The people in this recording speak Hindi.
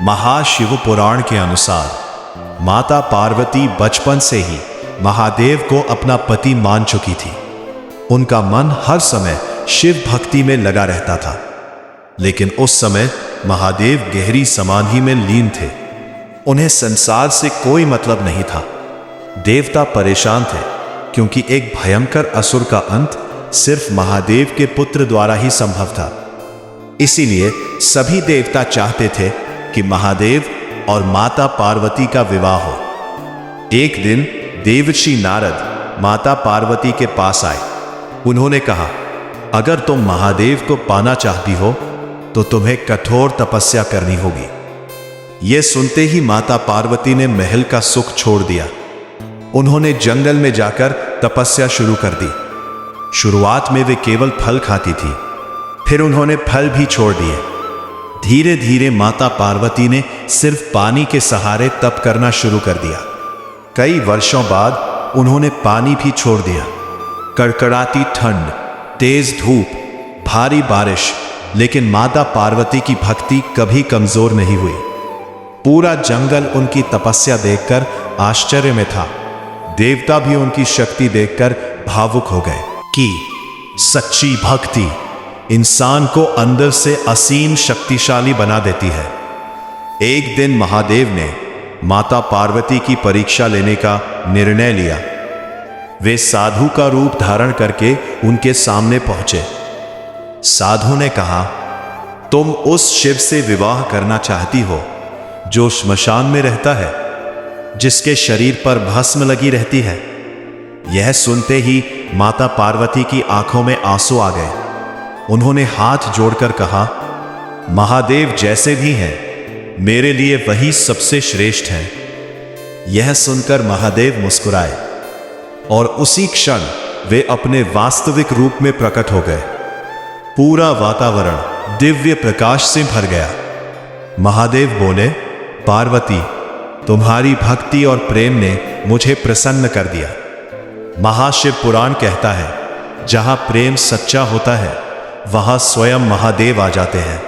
महाशिव पुराण के अनुसार माता पार्वती बचपन से ही महादेव को अपना पति मान चुकी थी। उनका मन हर समय शिव भक्ति में लगा रहता था, लेकिन उस समय महादेव गहरी समाधि में लीन थे। उन्हें संसार से कोई मतलब नहीं था। देवता परेशान थे क्योंकि एक भयंकर असुर का अंत सिर्फ महादेव के पुत्र द्वारा ही संभव था। इसीलिए सभी देवता चाहते थे कि महादेव और माता पार्वती का विवाह हो। एक दिन देवर्षि नारद माता पार्वती के पास आए। उन्होंने कहा, अगर तुम महादेव को पाना चाहती हो तो तुम्हें कठोर तपस्या करनी होगी। यह सुनते ही माता पार्वती ने महल का सुख छोड़ दिया। उन्होंने जंगल में जाकर तपस्या शुरू कर दी। शुरुआत में वे केवल फल खाती थी, फिर उन्होंने फल भी छोड़ दिए। धीरे धीरे माता पार्वती ने सिर्फ पानी के सहारे तप करना शुरू कर दिया। कई वर्षों बाद उन्होंने पानी भी छोड़ दिया। कड़कड़ाती ठंड, तेज धूप, भारी बारिश, लेकिन माता पार्वती की भक्ति कभी कमजोर नहीं हुई। पूरा जंगल उनकी तपस्या देखकर आश्चर्य में था। देवता भी उनकी शक्ति देखकर भावुक हो गए कि सच्ची भक्ति इंसान को अंदर से असीम शक्तिशाली बना देती है। एक दिन महादेव ने माता पार्वती की परीक्षा लेने का निर्णय लिया। वे साधु का रूप धारण करके उनके सामने पहुंचे। साधु ने कहा, तुम उस शिव से विवाह करना चाहती हो जो श्मशान में रहता है, जिसके शरीर पर भस्म लगी रहती है। यह सुनते ही माता पार्वती की आंखों में आंसू आ गए। उन्होंने हाथ जोड़कर कहा, महादेव जैसे भी हैं, मेरे लिए वही सबसे श्रेष्ठ हैं। यह सुनकर महादेव मुस्कुराए और उसी क्षण वे अपने वास्तविक रूप में प्रकट हो गए। पूरा वातावरण दिव्य प्रकाश से भर गया। महादेव बोले, पार्वती, तुम्हारी भक्ति और प्रेम ने मुझे प्रसन्न कर दिया। महाशिव पुराण कहता है, जहां प्रेम सच्चा होता है वहां स्वयं महादेव आ जाते हैं।